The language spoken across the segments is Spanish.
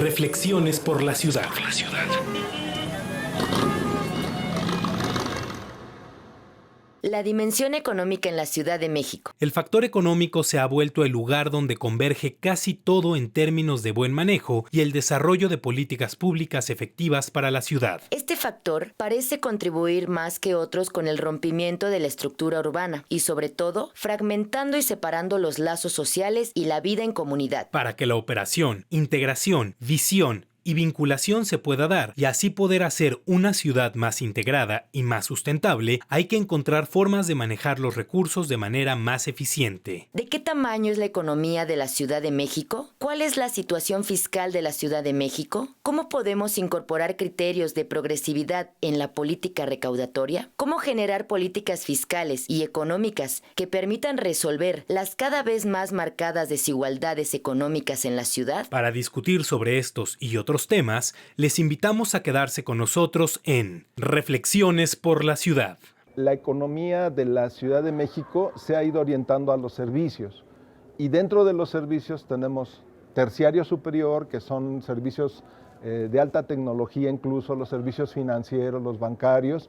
Reflexiones por la ciudad. La dimensión económica en la Ciudad de México. El factor económico se ha vuelto el lugar donde converge casi todo en términos de buen manejo y el desarrollo de políticas públicas efectivas para la ciudad. Este factor parece contribuir más que otros con el rompimiento de la estructura urbana y, sobre todo, fragmentando y separando los lazos sociales y la vida en comunidad. Para que la operación, integración, visión y vinculación se pueda dar y así poder hacer una ciudad más integrada y más sustentable, hay que encontrar formas de manejar los recursos de manera más eficiente. ¿De qué tamaño es la economía de la Ciudad de México? ¿Cuál es la situación fiscal de la Ciudad de México? ¿Cómo podemos incorporar criterios de progresividad en la política recaudatoria? ¿Cómo generar políticas fiscales y económicas que permitan resolver las cada vez más marcadas desigualdades económicas en la ciudad? Para discutir sobre estos y otros temas, les invitamos a quedarse con nosotros en Reflexiones por la Ciudad. La economía de la Ciudad de México se ha ido orientando a los servicios y dentro de los servicios tenemos terciario superior, que son servicios de alta tecnología, incluso los servicios financieros, los bancarios,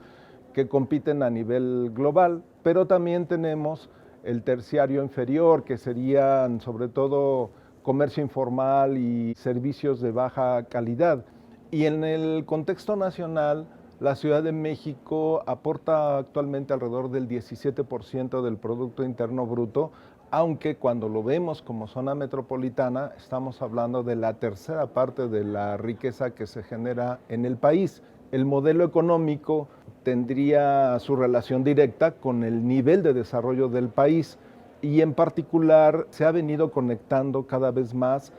que compiten a nivel global, pero también tenemos el terciario inferior, que serían sobre todo comercio informal y servicios de baja calidad. Y en el contexto nacional, la Ciudad de México aporta actualmente alrededor del 17% del Producto Interno Bruto, aunque cuando lo vemos como zona metropolitana, estamos hablando de la tercera parte de la riqueza que se genera en el país. El modelo económico tendría su relación directa con el nivel de desarrollo del país, y en particular se ha venido conectando cada vez más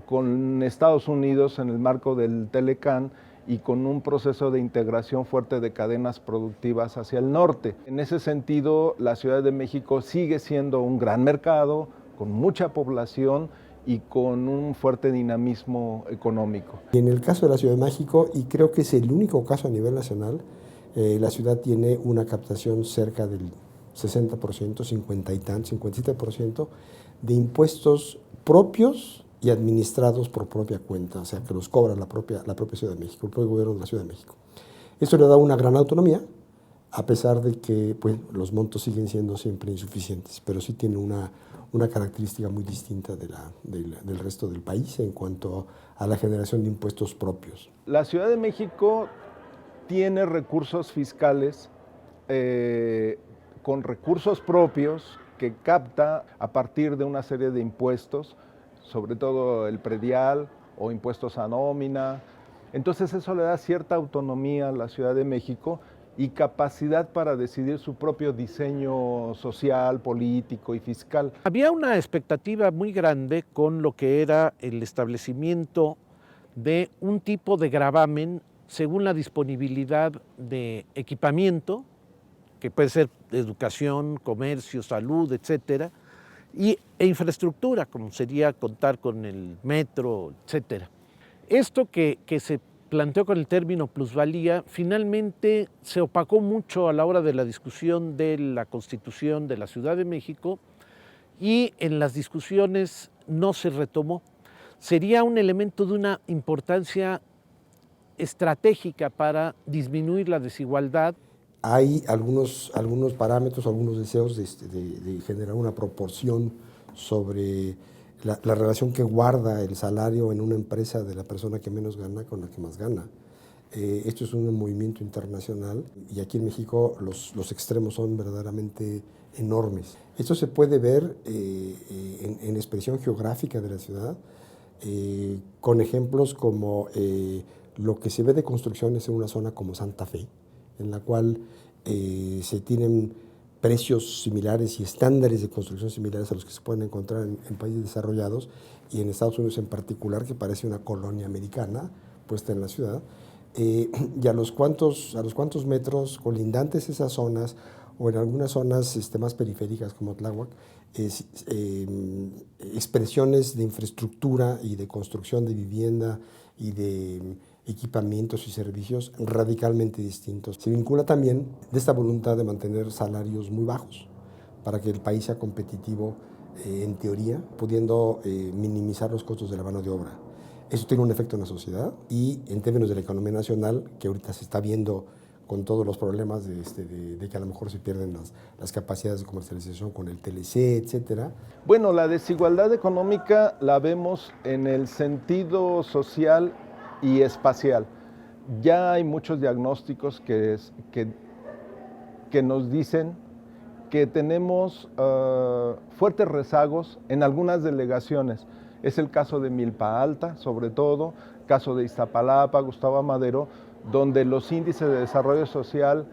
con Estados Unidos en el marco del Telecán y con un proceso de integración fuerte de cadenas productivas hacia el norte. En ese sentido, la Ciudad de México sigue siendo un gran mercado, con mucha población y con un fuerte dinamismo económico. En el caso de la Ciudad de México, y creo que es el único caso a nivel nacional, la ciudad tiene una captación cerca del 60%, 50 y tanto, 57% de impuestos propios y administrados por propia cuenta, o sea, que los cobra la propia Ciudad de México, el propio gobierno de la Ciudad de México. Esto le da una gran autonomía, a pesar de que pues, los montos siguen siendo siempre insuficientes, pero sí tiene una característica muy distinta del resto del país en cuanto a la generación de impuestos propios. La Ciudad de México tiene recursos fiscales con recursos propios que capta a partir de una serie de impuestos, sobre todo el predial o impuestos a nómina. Entonces eso le da cierta autonomía a la Ciudad de México y capacidad para decidir su propio diseño social, político y fiscal. Había una expectativa muy grande con lo que era el establecimiento de un tipo de gravamen según la disponibilidad de equipamiento, que puede ser educación, comercio, salud, etcétera, e infraestructura, como sería contar con el metro, etcétera. Esto que se planteó con el término plusvalía, finalmente se opacó mucho a la hora de la discusión de la Constitución de la Ciudad de México y en las discusiones no se retomó. Sería un elemento de una importancia estratégica para disminuir la desigualdad. Hay algunos parámetros, algunos deseos de generar una proporción sobre la relación que guarda el salario en una empresa de la persona que menos gana con la que más gana. Esto es un movimiento internacional y aquí en México los extremos son verdaderamente enormes. Esto se puede ver en expresión geográfica de la ciudad, con ejemplos como lo que se ve de construcciones en una zona como Santa Fe, en la cual se tienen precios similares y estándares de construcción similares a los que se pueden encontrar en países desarrollados y en Estados Unidos en particular, que parece una colonia americana puesta en la ciudad, y a los cuantos metros colindantes esas zonas o en algunas zonas más periféricas como Tláhuac, expresiones de infraestructura y de construcción de vivienda y de equipamientos y servicios radicalmente distintos. Se vincula también de esta voluntad de mantener salarios muy bajos, para que el país sea competitivo en teoría, pudiendo minimizar los costos de la mano de obra. Eso tiene un efecto en la sociedad y en términos de la economía nacional, que ahorita se está viendo con todos los problemas de que a lo mejor se pierden las capacidades de comercialización con el TLC, etcétera. Bueno, la desigualdad económica la vemos en el sentido social y espacial. Ya hay muchos diagnósticos que nos dicen que tenemos fuertes rezagos en algunas delegaciones. Es el caso de Milpa Alta, sobre todo, caso de Iztapalapa, Gustavo Amadero, donde los índices de desarrollo social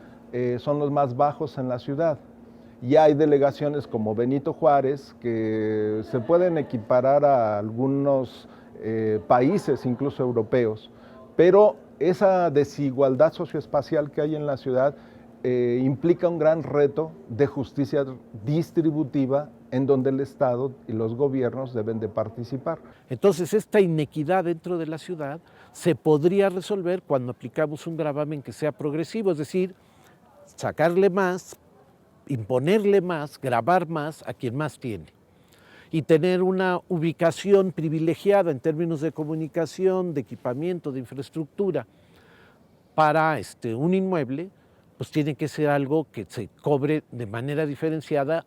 son los más bajos en la ciudad. Y hay delegaciones como Benito Juárez que se pueden equiparar a algunos países, incluso europeos, pero esa desigualdad socioespacial que hay en la ciudad implica un gran reto de justicia distributiva en donde el Estado y los gobiernos deben de participar. Entonces, esta inequidad dentro de la ciudad se podría resolver cuando aplicamos un gravamen que sea progresivo, es decir, sacarle más, imponerle más, gravar más a quien más tiene y tener una ubicación privilegiada en términos de comunicación, de equipamiento, de infraestructura para un inmueble, pues tiene que ser algo que se cobre de manera diferenciada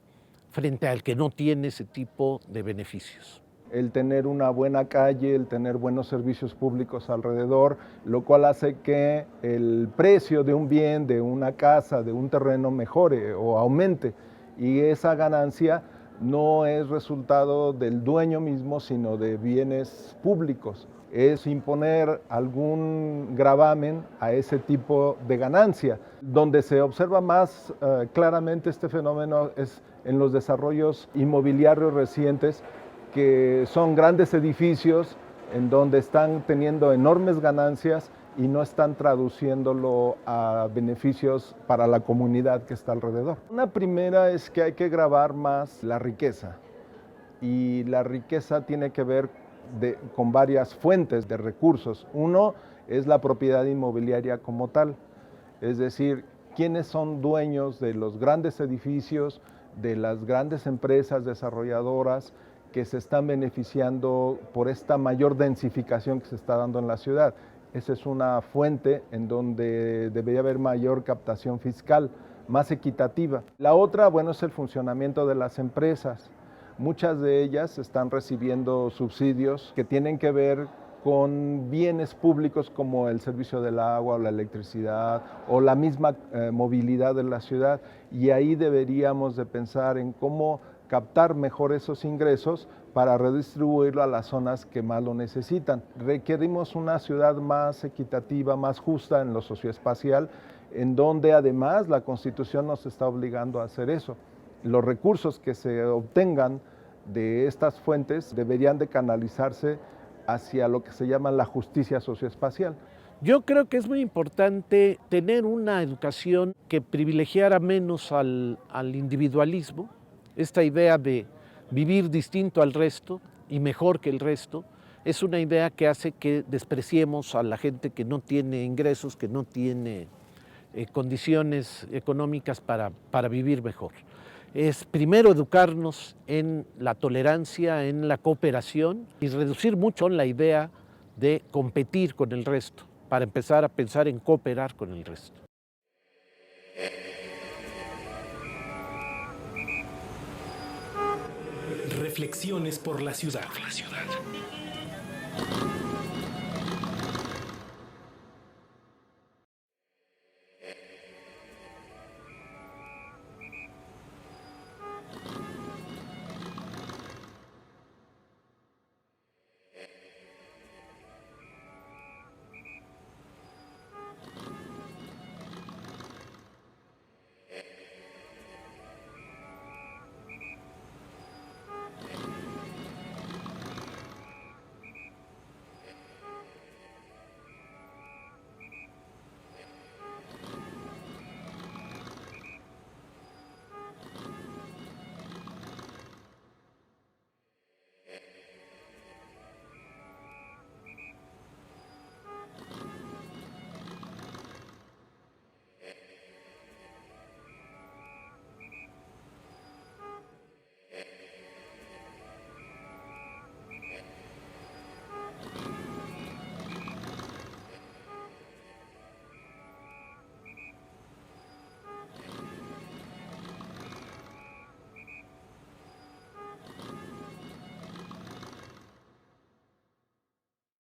frente al que no tiene ese tipo de beneficios. El tener una buena calle, el tener buenos servicios públicos alrededor, lo cual hace que el precio de un bien, de una casa, de un terreno mejore o aumente. Y esa ganancia no es resultado del dueño mismo, sino de bienes públicos. Es imponer algún gravamen a ese tipo de ganancia. Donde se observa más claramente este fenómeno es en los desarrollos inmobiliarios recientes, que son grandes edificios en donde están teniendo enormes ganancias y no están traduciéndolo a beneficios para la comunidad que está alrededor. Una primera es que hay que gravar más la riqueza, y la riqueza tiene que ver con varias fuentes de recursos. Uno es la propiedad inmobiliaria como tal, es decir, quiénes son dueños de los grandes edificios, de las grandes empresas desarrolladoras que se están beneficiando por esta mayor densificación que se está dando en la ciudad. Esa es una fuente en donde debería haber mayor captación fiscal, más equitativa. La otra, bueno, es el funcionamiento de las empresas. Muchas de ellas están recibiendo subsidios que tienen que ver con bienes públicos como el servicio del agua o la electricidad o la misma movilidad de la ciudad, y ahí deberíamos de pensar en cómo captar mejor esos ingresos para redistribuirlo a las zonas que más lo necesitan. Requerimos una ciudad más equitativa, más justa en lo socioespacial, en donde además la Constitución nos está obligando a hacer eso. Los recursos que se obtengan de estas fuentes deberían de canalizarse hacia lo que se llama la justicia socioespacial. Yo creo que es muy importante tener una educación que privilegiara menos al individualismo, esta idea de vivir distinto al resto y mejor que el resto, es una idea que hace que despreciemos a la gente que no tiene ingresos, que no tiene condiciones económicas para vivir mejor. Es primero educarnos en la tolerancia, en la cooperación y reducir mucho la idea de competir con el resto, para empezar a pensar en cooperar con el resto. Reflexiones por la ciudad.